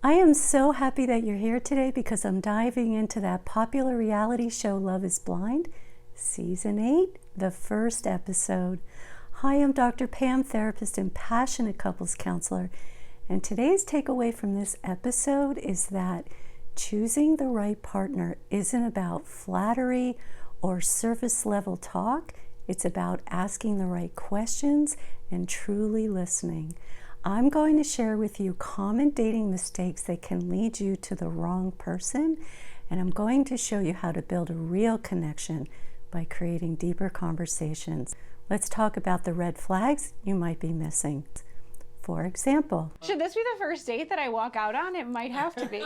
I am so happy that you're here today because I'm diving into that popular reality show Love is Blind, Season 8, the first episode. Hi, I'm Dr. Pam, therapist and passionate couples counselor, and today's takeaway from this episode is that choosing the right partner isn't about flattery or surface level talk. It's about asking the right questions and truly listening. I'm going to share with you common dating mistakes that can lead you to the wrong person, and I'm going to show you how to build a real connection by creating deeper conversations. Let's talk about the red flags you might be missing. For example, should this be the first date that I walk out on? It might have to be.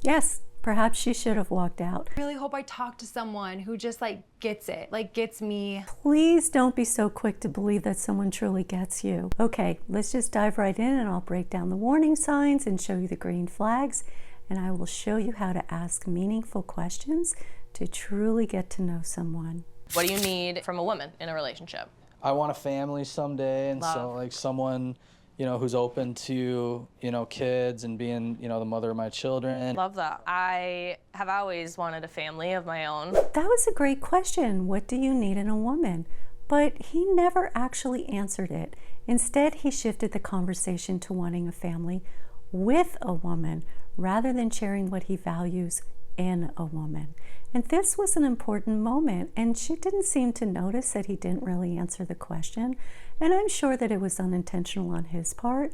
Yes, perhaps she should have walked out. I really hope I talk to someone who just gets it, gets me. Please don't be so quick to believe that someone truly gets you. Okay, let's just dive right in and I'll break down the warning signs and show you the green flags, and I will show you how to ask meaningful questions to truly get to know someone. What do you need from a woman in a relationship? I want a family someday, and so someone, who's open to, kids and being, the mother of my children. Love that. I have always wanted a family of my own. That was a great question. What do you need in a woman? But he never actually answered it. Instead, he shifted the conversation to wanting a family with a woman rather than sharing what he values in a woman. And this was an important moment, and she didn't seem to notice that he didn't really answer the question, and I'm sure that it was unintentional on his part,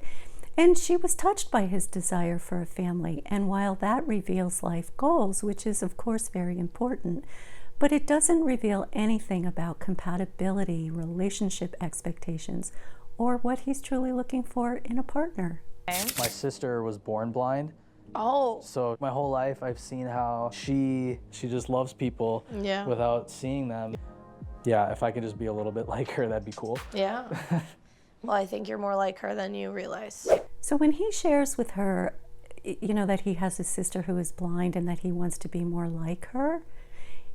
and she was touched by his desire for a family. And while that reveals life goals, which is of course very important, but it doesn't reveal anything about compatibility, relationship expectations, or what he's truly looking for in a partner. My sister was born blind. Oh. So my whole life I've seen how she just loves people without seeing them. Yeah, if I could just be a little bit like her, that'd be cool. Yeah. Well, I think you're more like her than you realize. So when he shares with her, that he has a sister who is blind and that he wants to be more like her,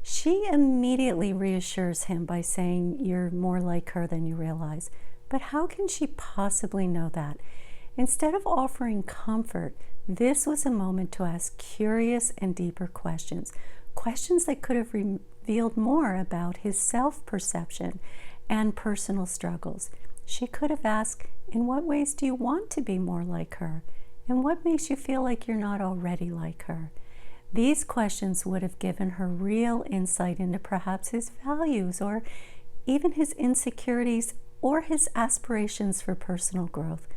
she immediately reassures him by saying, "You're more like her than you realize." But how can she possibly know that? Instead of offering comfort, this was a moment to ask curious and deeper questions, questions that could have revealed more about his self-perception and personal struggles. She could have asked, in what ways do you want to be more like her? And what makes you feel like you're not already like her? These questions would have given her real insight into perhaps his values or even his insecurities or his aspirations for personal growth.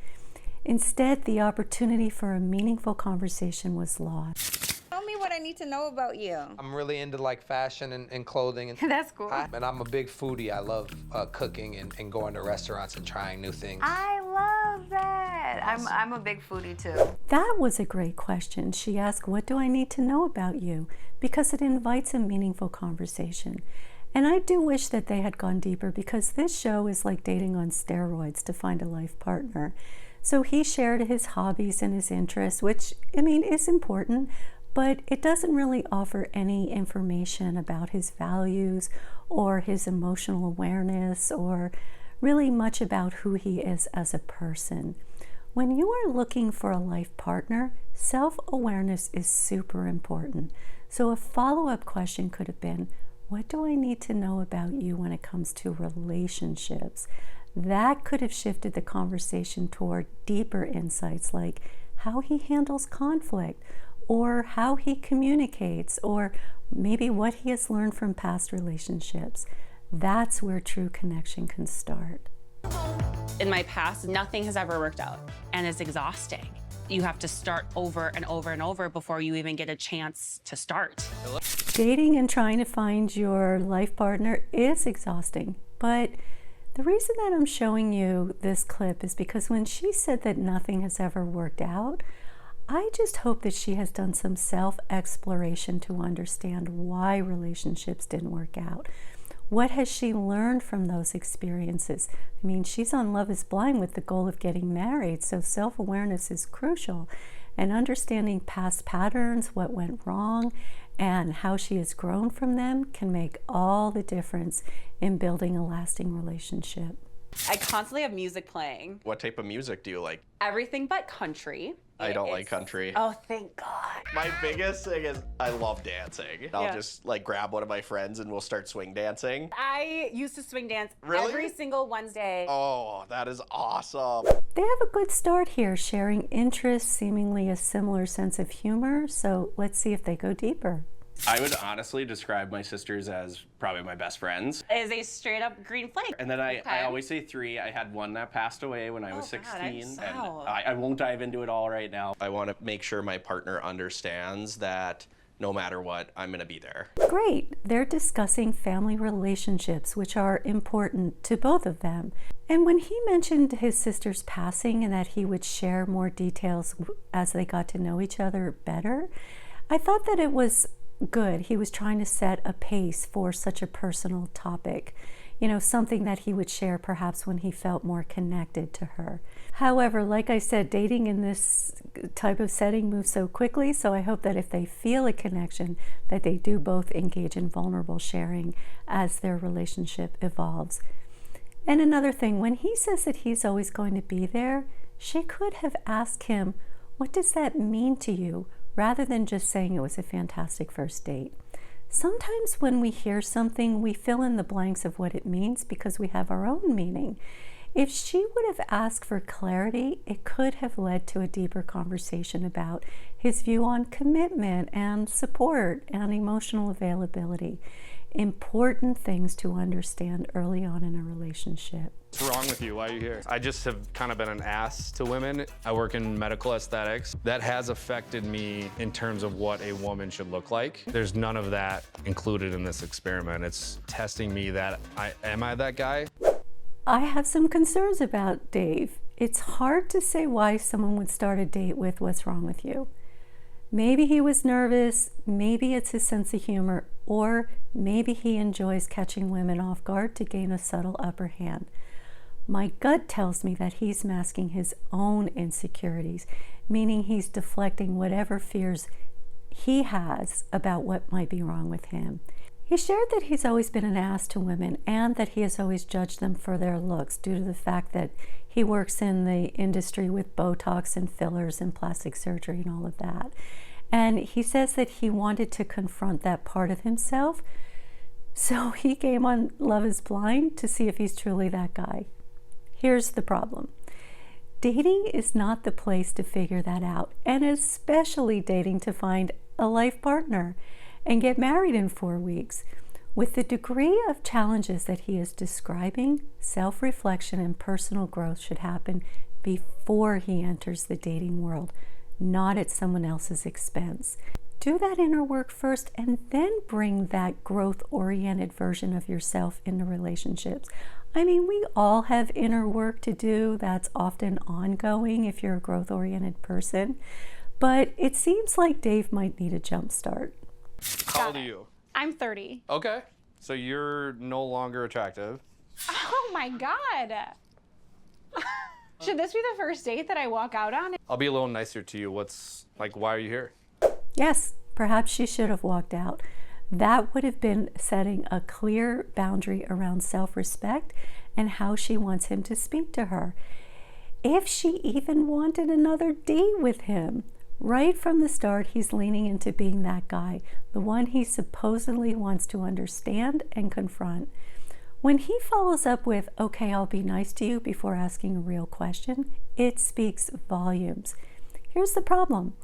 Instead, the opportunity for a meaningful conversation was lost. Tell me what I need to know about you. I'm really into fashion and clothing. And That's cool. and I'm a big foodie. I love cooking and going to restaurants and trying new things. I love that. I'm a big foodie too. That was a great question. She asked, "What do I need to know about you?" because it invites a meaningful conversation. And I do wish that they had gone deeper, because this show is like dating on steroids to find a life partner. So he shared his hobbies and his interests, which, is important, but it doesn't really offer any information about his values or his emotional awareness or really much about who he is as a person. When you are looking for a life partner, self-awareness is super important. So a follow-up question could have been, what do I need to know about you when it comes to relationships? That could have shifted the conversation toward deeper insights, like how he handles conflict, or how he communicates, or maybe what he has learned from past relationships. That's where true connection can start. In my past, nothing has ever worked out, and it's exhausting. You have to start over and over and over before you even get a chance to start. Dating and trying to find your life partner is exhausting, but the reason that I'm showing you this clip is because when she said that nothing has ever worked out, I just hope that she has done some self-exploration to understand why relationships didn't work out. What has she learned from those experiences? She's on Love is Blind with the goal of getting married, so self-awareness is crucial. And understanding past patterns, what went wrong, and how she has grown from them can make all the difference in building a lasting relationship. I constantly have music playing. What type of music do you like? Everything but country. I don't like country. Oh, thank God. My biggest thing is I love dancing. I'll just like grab one of my friends and we'll start swing dancing. I used to swing dance Really? every single Wednesday. Oh, that is awesome. They have a good start here, sharing interests, seemingly a similar sense of humor. So let's see if they go deeper. I would honestly describe my sisters as probably my best friends. Is a straight up green flag. And then I always say 3. I had one that passed away when I was 16. God, and I won't dive into it all right now. I want to make sure my partner understands that no matter what, I'm going to be there. Great. They're discussing family relationships, which are important to both of them. And when he mentioned his sister's passing and that he would share more details as they got to know each other better, I thought that it was good. He was trying to set a pace for such a personal topic, you know, something that he would share perhaps when he felt more connected to her. However, like I said, dating in this type of setting moves so quickly, so I hope that if they feel a connection, that they do both engage in vulnerable sharing as their relationship evolves. And another thing, when he says that he's always going to be there, she could have asked him, what does that mean to you? Rather than just saying it was a fantastic first date. Sometimes when we hear something, we fill in the blanks of what it means because we have our own meaning. If she would have asked for clarity, it could have led to a deeper conversation about his view on commitment and support and emotional availability. Important things to understand early on in a relationship. What's wrong with you? Why are you here? I just have kind of been an ass to women. I work in medical aesthetics. That has affected me in terms of what a woman should look like. There's none of that included in this experiment. It's testing me that am I that guy? I have some concerns about Dave. It's hard to say why someone would start a date with what's wrong with you. Maybe he was nervous, maybe it's his sense of humor, or maybe he enjoys catching women off guard to gain a subtle upper hand. My gut tells me that he's masking his own insecurities, meaning he's deflecting whatever fears he has about what might be wrong with him. He shared that he's always been an ass to women and that he has always judged them for their looks due to the fact that he works in the industry with Botox and fillers and plastic surgery and all of that. And he says that he wanted to confront that part of himself, so he came on Love is Blind to see if he's truly that guy. Here's the problem. Dating is not the place to figure that out, and especially dating to find a life partner and get married in 4 weeks. With the degree of challenges that he is describing, self-reflection and personal growth should happen before he enters the dating world, not at someone else's expense. Do that inner work first and then bring that growth-oriented version of yourself into relationships. I mean, we all have inner work to do that's often ongoing if you're a growth-oriented person, but it seems like Dave might need a jump start. How old are you? I'm 30. Okay, so you're no longer attractive. Oh my God. Should this be the first date that I walk out on? I'll be a little nicer to you. Why are you here? Yes, perhaps she should have walked out. That would have been setting a clear boundary around self-respect and how she wants him to speak to her. If she even wanted another date with him, right from the start, he's leaning into being that guy, the one he supposedly wants to understand and confront. When he follows up with, okay, I'll be nice to you before asking a real question, it speaks volumes. Here's the problem.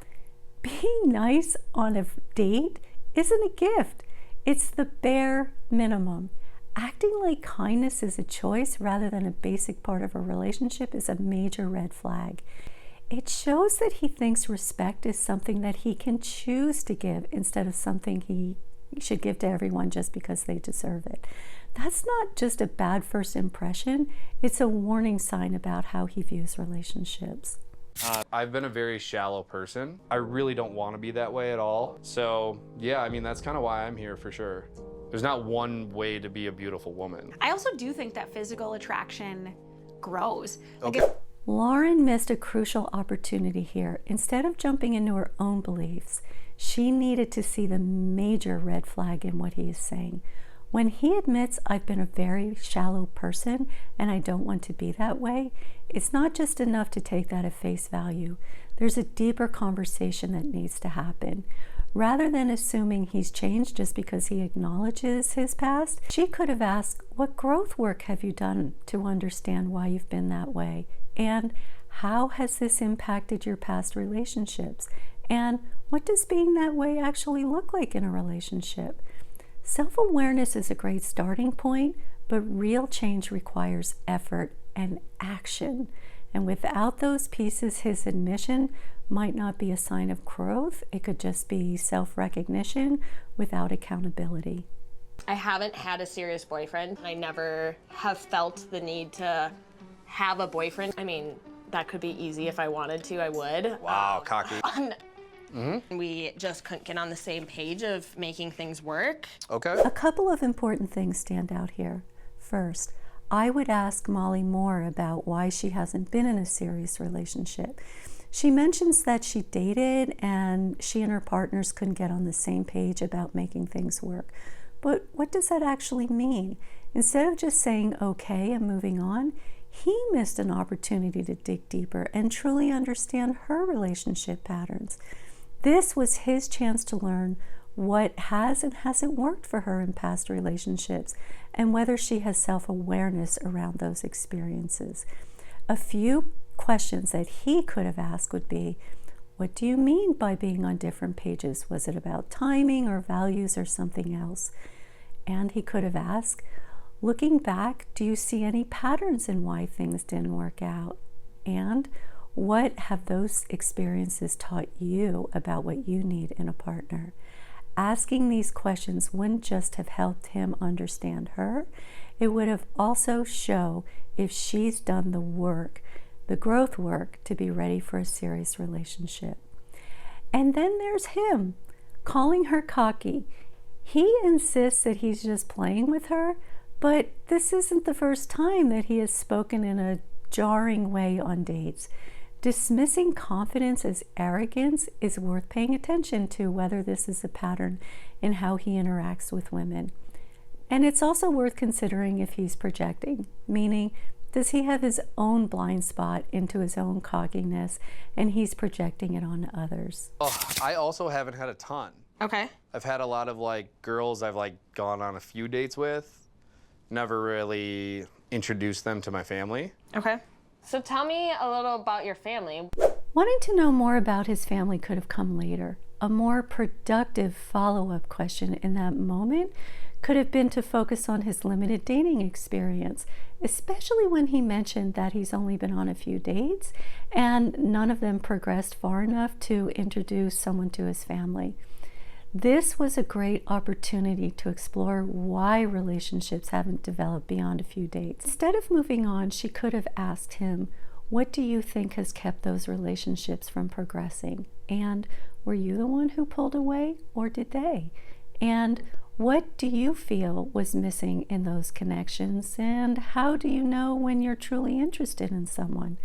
Being nice on a date isn't a gift. It's the bare minimum. Acting like kindness is a choice rather than a basic part of a relationship is a major red flag. It shows that he thinks respect is something that he can choose to give instead of something he should give to everyone just because they deserve it. That's not just a bad first impression, it's a warning sign about how he views relationships. I've been a very shallow person. I really don't want to be that way at all. So yeah, I mean, that's kind of why I'm here for sure. There's not one way to be a beautiful woman. I also do think that physical attraction grows. Okay. Lauren missed a crucial opportunity here. Instead of jumping into her own beliefs, she needed to see the major red flag in what he is saying. When he admits, I've been a very shallow person and I don't want to be that way, it's not just enough to take that at face value. There's a deeper conversation that needs to happen. Rather than assuming he's changed just because he acknowledges his past, she could have asked, what growth work have you done to understand why you've been that way? And how has this impacted your past relationships? And what does being that way actually look like in a relationship? Self-awareness is a great starting point, but real change requires effort and action. And without those pieces, his admission might not be a sign of growth. It could just be self-recognition without accountability. I haven't had a serious boyfriend. I never have felt the need to have a boyfriend. I mean, that could be easy if I wanted to, I would. Wow, cocky. We just couldn't get on the same page of making things work. Okay. A couple of important things stand out here. First, I would ask Molly more about why she hasn't been in a serious relationship. She mentions that she dated and she and her partners couldn't get on the same page about making things work. But what does that actually mean? Instead of just saying okay and moving on, he missed an opportunity to dig deeper and truly understand her relationship patterns. This was his chance to learn what has and hasn't worked for her in past relationships and whether she has self-awareness around those experiences. A few questions that he could have asked would be, what do you mean by being on different pages? Was it about timing or values or something else? And he could have asked, looking back, do you see any patterns in why things didn't work out? And what have those experiences taught you about what you need in a partner? Asking these questions wouldn't just have helped him understand her, it would have also shown if she's done the work, the growth work, to be ready for a serious relationship. And then there's him, calling her cocky. He insists that he's just playing with her, but this isn't the first time that he has spoken in a jarring way on dates. Dismissing confidence as arrogance is worth paying attention to whether this is a pattern in how he interacts with women. And it's also worth considering if he's projecting, meaning, does he have his own blind spot into his own cockiness and he's projecting it on others? Oh, I also haven't had a ton. Okay. I've had a lot of girls I've gone on a few dates with, never really introduced them to my family. Okay. So tell me a little about your family. Wanting to know more about his family could have come later. A more productive follow-up question in that moment could have been to focus on his limited dating experience, especially when he mentioned that he's only been on a few dates and none of them progressed far enough to introduce someone to his family. This was a great opportunity to explore why relationships haven't developed beyond a few dates. Instead of moving on, she could have asked him, what do you think has kept those relationships from progressing? And were you the one who pulled away, or did they? And what do you feel was missing in those connections? And how do you know when you're truly interested in someone?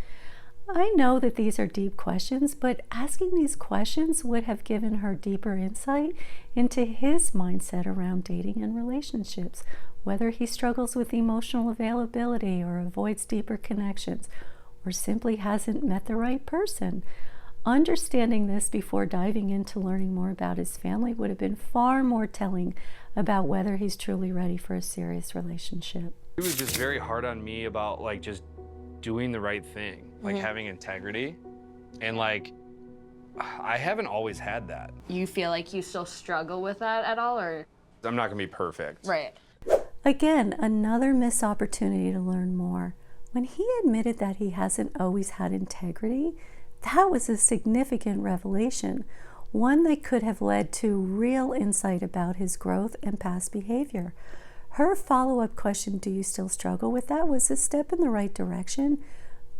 I know that these are deep questions, but asking these questions would have given her deeper insight into his mindset around dating and relationships, whether he struggles with emotional availability or avoids deeper connections, or simply hasn't met the right person. Understanding this before diving into learning more about his family would have been far more telling about whether he's truly ready for a serious relationship. He was just very hard on me about just doing the right thing, having integrity. And I haven't always had that. You feel like you still struggle with that at all, or? I'm not gonna be perfect. Right. Again, another missed opportunity to learn more. When he admitted that he hasn't always had integrity, that was a significant revelation, one that could have led to real insight about his growth and past behavior. Her follow-up question, do you still struggle with that, was a step in the right direction,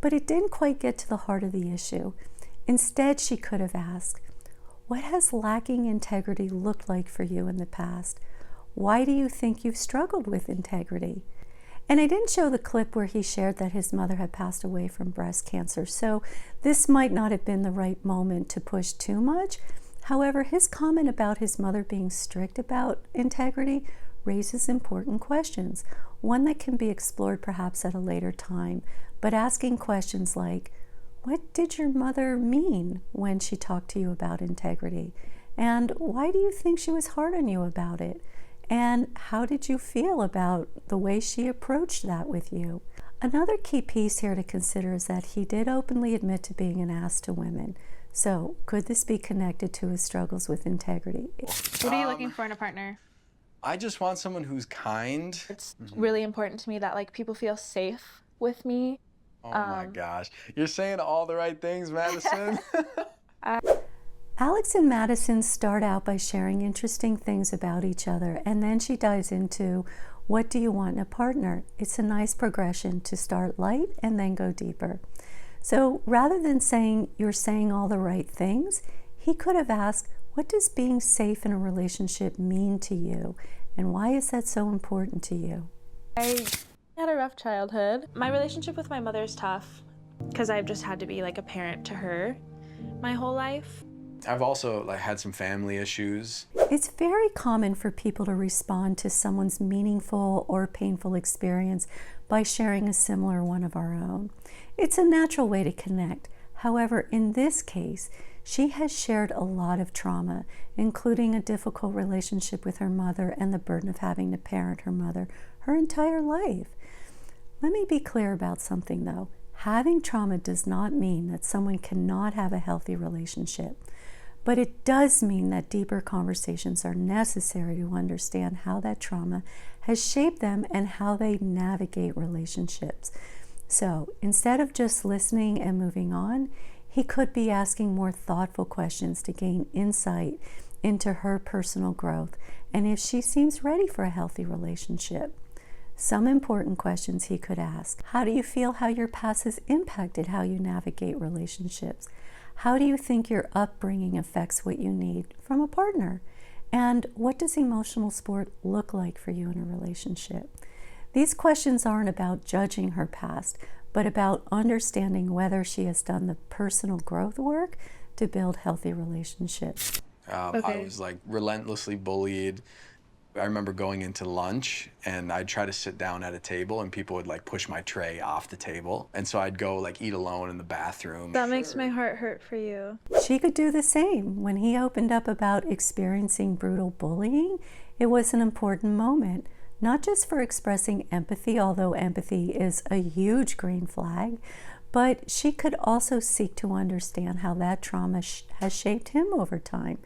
but it didn't quite get to the heart of the issue. Instead, she could have asked, what has lacking integrity looked like for you in the past? Why do you think you've struggled with integrity? And I didn't show the clip where he shared that his mother had passed away from breast cancer, so this might not have been the right moment to push too much. However, his comment about his mother being strict about integrity raises important questions, one that can be explored perhaps at a later time, but asking questions like, what did your mother mean when she talked to you about integrity? And why do you think she was hard on you about it? And how did you feel about the way she approached that with you? Another key piece here to consider is that he did openly admit to being an ass to women. So could this be connected to his struggles with integrity? What are you looking for in a partner? I just want someone who's kind. It's really important to me that like people feel safe with me. Oh my gosh. You're saying all the right things, Madison. Alex and Madison start out by sharing interesting things about each other, and then she dives into, what do you want in a partner? It's a nice progression to start light and then go deeper. So rather than saying, you're saying all the right things, he could have asked, what does being safe in a relationship mean to you? And why is that so important to you? I had a rough childhood. My relationship with my mother is tough because I've just had to be like a parent to her my whole life. I've also had some family issues. It's very common for people to respond to someone's meaningful or painful experience by sharing a similar one of our own. It's a natural way to connect. However, in this case, she has shared a lot of trauma, including a difficult relationship with her mother and the burden of having to parent her mother her entire life. Let me be clear about something though. Having trauma does not mean that someone cannot have a healthy relationship. But it does mean that deeper conversations are necessary to understand how that trauma has shaped them and how they navigate relationships. So instead of just listening and moving on, he could be asking more thoughtful questions to gain insight into her personal growth and if she seems ready for a healthy relationship. Some important questions he could ask. How do you feel how your past has impacted how you navigate relationships? How do you think your upbringing affects what you need from a partner? And what does emotional support look like for you in a relationship? These questions aren't about judging her past, but about understanding whether she has done the personal growth work to build healthy relationships. I was relentlessly bullied. I remember going into lunch and I'd try to sit down at a table and people would push my tray off the table. And so I'd go eat alone in the bathroom. That makes my heart hurt for you. She could do the same. When he opened up about experiencing brutal bullying, it was an important moment, not just for expressing empathy, although empathy is a huge green flag, but she could also seek to understand how that trauma has shaped him over time.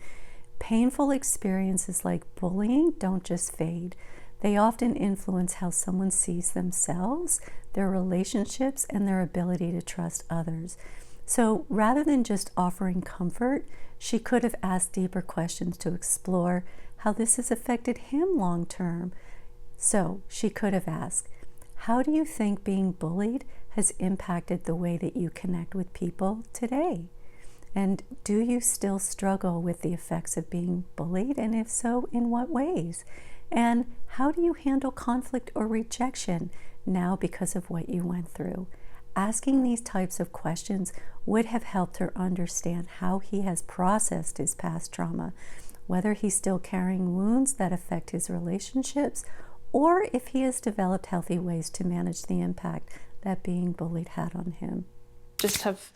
Painful experiences like bullying don't just fade. They often influence how someone sees themselves, their relationships, and their ability to trust others. So rather than just offering comfort, she could have asked deeper questions to explore how this has affected him long term. So she could have asked, how do you think being bullied has impacted the way that you connect with people today? And do you still struggle with the effects of being bullied? And if so, in what ways? And how do you handle conflict or rejection now because of what you went through? Asking these types of questions would have helped her understand how he has processed his past trauma, whether he's still carrying wounds that affect his relationships, or if he has developed healthy ways to manage the impact that being bullied had on him. Just have,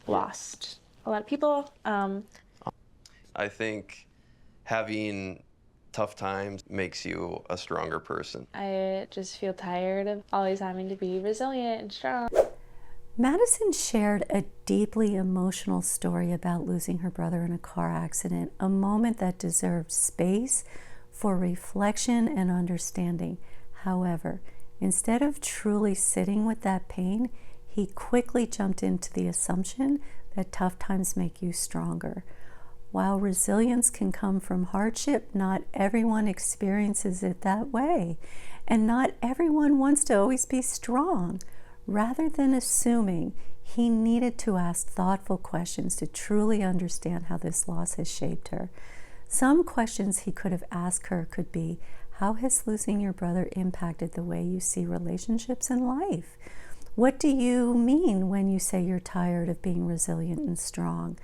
lost a lot of people. I think having tough times makes you a stronger person. I just feel tired of always having to be resilient and strong. Madison shared a deeply emotional story about losing her brother in a car accident, a moment that deserved space for reflection and understanding. However, instead of truly sitting with that pain, he quickly jumped into the assumption that tough times make you stronger. While resilience can come from hardship, not everyone experiences it that way, and not everyone wants to always be strong. Rather than assuming, he needed to ask thoughtful questions to truly understand how this loss has shaped her. Some questions he could have asked her could be, how has losing your brother impacted the way you see relationships in life? What do you mean when you say you're tired of being resilient and strong?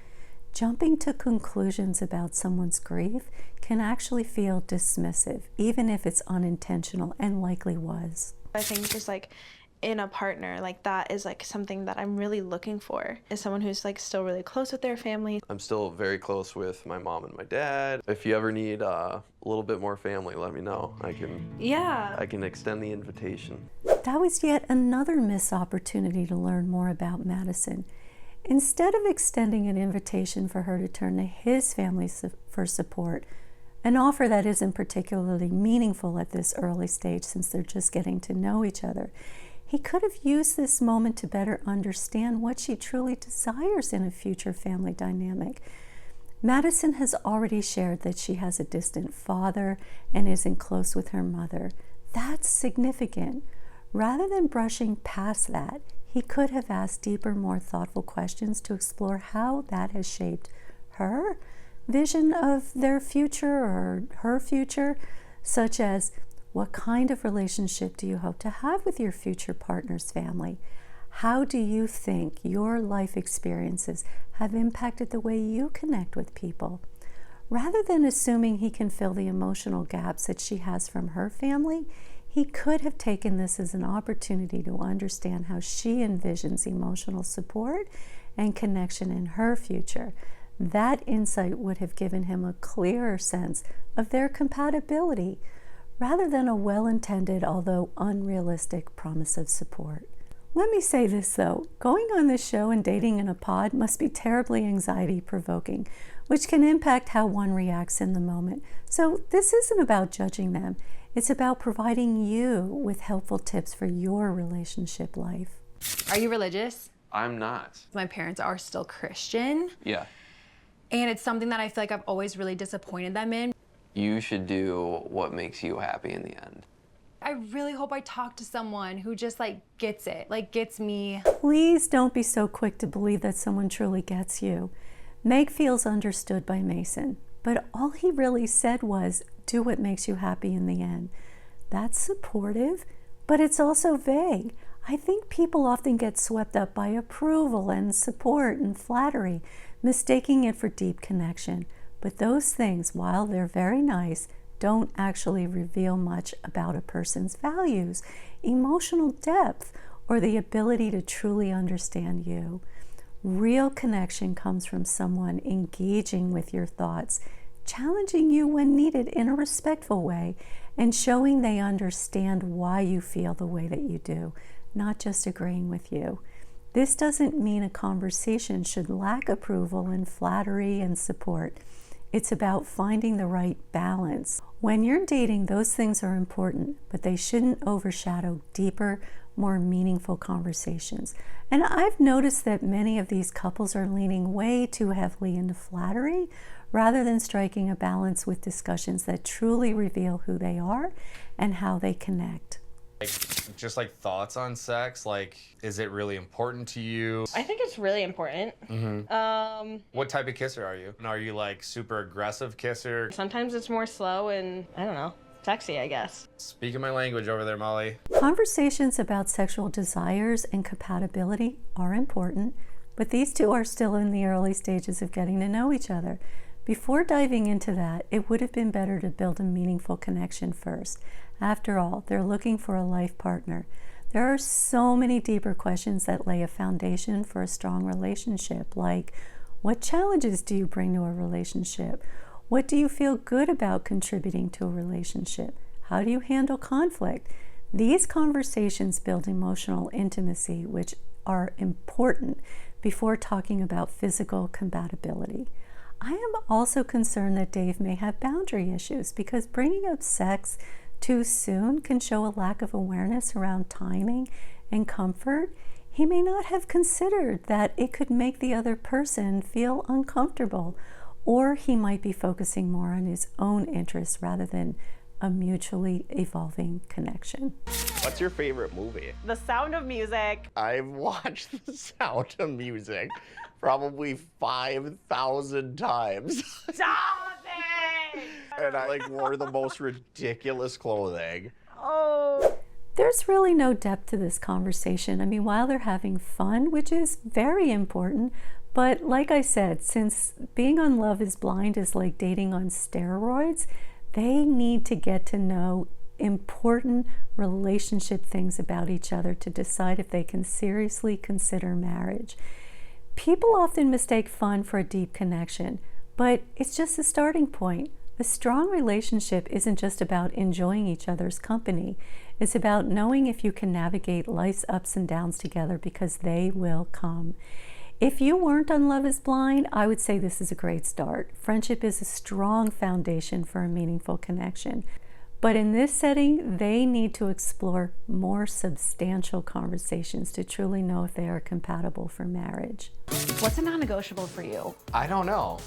Jumping to conclusions about someone's grief can actually feel dismissive, even if it's unintentional and likely was. I think just like in a partner, like that is like something that I'm really looking for, is someone who's like still really close with their family. I'm still very close with my mom and my dad. If you ever need a little bit more family, let me know. I can extend the invitation. That was yet another missed opportunity to learn more about Madison. Instead of extending an invitation for her to turn to his family for support, an offer that isn't particularly meaningful at this early stage since they're just getting to know each other, he could have used this moment to better understand what she truly desires in a future family dynamic. Madison has already shared that she has a distant father and isn't close with her mother. That's significant. Rather than brushing past that, he could have asked deeper, more thoughtful questions to explore how that has shaped her vision of their future or her future, such as, what kind of relationship do you hope to have with your future partner's family? How do you think your life experiences have impacted the way you connect with people? Rather than assuming he can fill the emotional gaps that she has from her family, he could have taken this as an opportunity to understand how she envisions emotional support and connection in her future. That insight would have given him a clearer sense of their compatibility, rather than a well-intended, although unrealistic, promise of support. Let me say this though, going on this show and dating in a pod must be terribly anxiety-provoking, which can impact how one reacts in the moment. So this isn't about judging them. It's about providing you with helpful tips for your relationship life. Are you religious? I'm not. My parents are still Christian. Yeah. And it's something that I feel like I've always really disappointed them in. You should do what makes you happy in the end. I really hope I talk to someone who just like gets it, like gets me. Please don't be so quick to believe that someone truly gets you. Meg feels understood by Mason, but all he really said was, do what makes you happy in the end. That's supportive, but it's also vague. I think people often get swept up by approval and support and flattery, mistaking it for deep connection. But those things, while they're very nice, don't actually reveal much about a person's values, emotional depth, or the ability to truly understand you. Real connection comes from someone engaging with your thoughts, challenging you when needed in a respectful way, and showing they understand why you feel the way that you do, not just agreeing with you. This doesn't mean a conversation should lack approval and flattery and support. It's about finding the right balance. When you're dating, those things are important, but they shouldn't overshadow deeper, more meaningful conversations. And I've noticed that many of these couples are leaning way too heavily into flattery rather than striking a balance with discussions that truly reveal who they are and how they connect. Just like thoughts on sex, like, is it really important to you? I think it's really important. What type of kisser are you? And are you like super aggressive kisser? Sometimes it's more slow and, I don't know, sexy, I guess. Speaking my language over there, Molly. Conversations about sexual desires and compatibility are important, but these two are still in the early stages of getting to know each other. Before diving into that, it would have been better to build a meaningful connection first. After all, they're looking for a life partner. There are so many deeper questions that lay a foundation for a strong relationship, like, what challenges do you bring to a relationship? What do you feel good about contributing to a relationship? How do you handle conflict? These conversations build emotional intimacy, which are important before talking about physical compatibility. I am also concerned that Dave may have boundary issues because bringing up sex too soon can show a lack of awareness around timing and comfort. He may not have considered that it could make the other person feel uncomfortable, or he might be focusing more on his own interests rather than a mutually evolving connection. What's your favorite movie? The Sound of Music. I've watched The Sound of Music probably 5,000 times. Stop it! And I like wore the most ridiculous clothing. Oh. There's really no depth to this conversation. I mean, while they're having fun, which is very important, but like I said, since being on Love is Blind is like dating on steroids, they need to get to know important relationship things about each other to decide if they can seriously consider marriage. People often mistake fun for a deep connection, but it's just a starting point. A strong relationship isn't just about enjoying each other's company. It's about knowing if you can navigate life's ups and downs together, because they will come. If you weren't on Love is Blind, I would say this is a great start. Friendship is a strong foundation for a meaningful connection. But in this setting, they need to explore more substantial conversations to truly know if they are compatible for marriage. What's a non-negotiable for you? I don't know.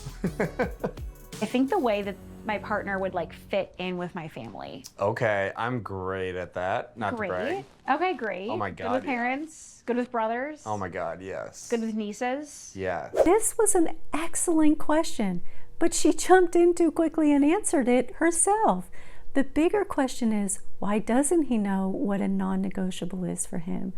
I think the way that my partner would like fit in with my family. Okay, I'm great at that. Not Great. to brag. Okay, great. Oh my Good God, with yeah. parents, good with brothers, Oh my God, yes. good with nieces. Yeah. This was an excellent question, but she jumped in too quickly and answered it herself. The bigger question is, why doesn't he know what a non-negotiable is for him?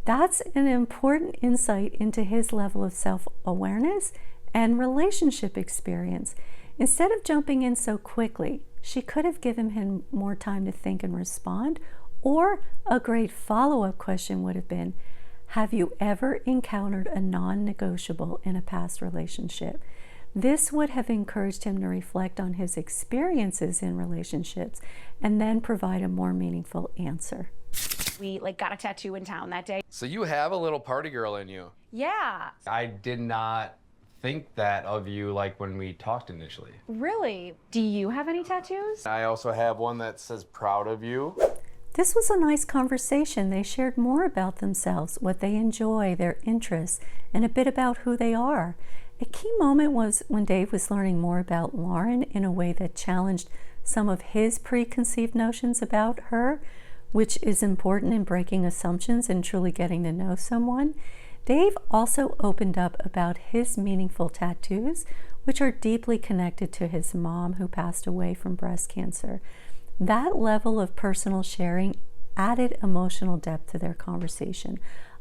That's an important insight into his level of self-awareness and relationship experience. Instead of jumping in so quickly, she could have given him more time to think and respond, or a great follow-up question would have been, have you ever encountered a non-negotiable in a past relationship? This would have encouraged him to reflect on his experiences in relationships and then provide a more meaningful answer. We like got a tattoo in town that day. So you have a little party girl in you. Yeah, I did not think that of you like when we talked initially. really. Do you have any tattoos? I also have one that says proud of you. This was a nice conversation. They shared more about themselves, what they enjoy, their interests, and a bit about who they are. A key moment was when Dave was learning more about Lauren in a way that challenged some of his preconceived notions about her, which is important in breaking assumptions and truly getting to know someone. Dave also opened up about his meaningful tattoos, which are deeply connected to his mom who passed away from breast cancer. That level of personal sharing added emotional depth to their conversation,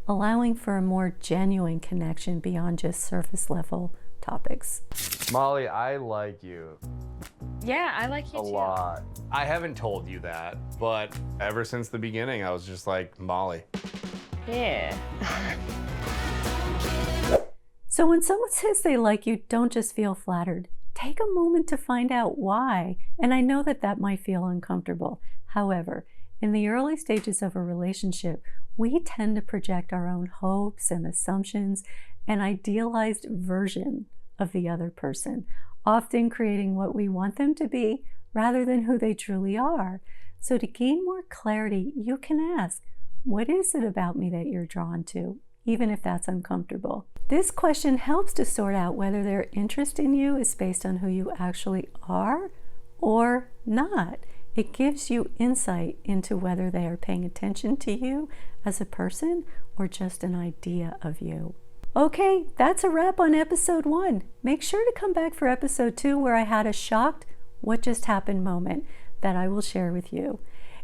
allowing for a more genuine connection beyond just surface level topics. Molly, I like you Yeah, I like you a too. lot. I haven't told you that, but ever since the beginning, I was just like, Molly. Yeah. So when someone says they like you, don't just feel flattered. Take a moment to find out why. And I know that that might feel uncomfortable. However, in the early stages of a relationship, we tend to project our own hopes and assumptions and idealized version of the other person, often creating what we want them to be rather than who they truly are. So to gain more clarity, you can ask, what is it about me that you're drawn to, even if that's uncomfortable? This question helps to sort out whether their interest in you is based on who you actually are or not. It gives you insight into whether they are paying attention to you as a person or just an idea of you. Okay, that's a wrap on episode 1. Make sure to come back for episode 2, where I had a shocked what just happened moment that I will share with you.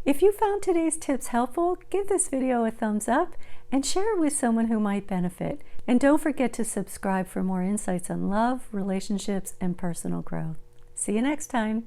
If you found today's tips helpful, give this video a thumbs up and share it with someone who might benefit. And don't forget to subscribe for more insights on love, relationships, and personal growth. See you next time.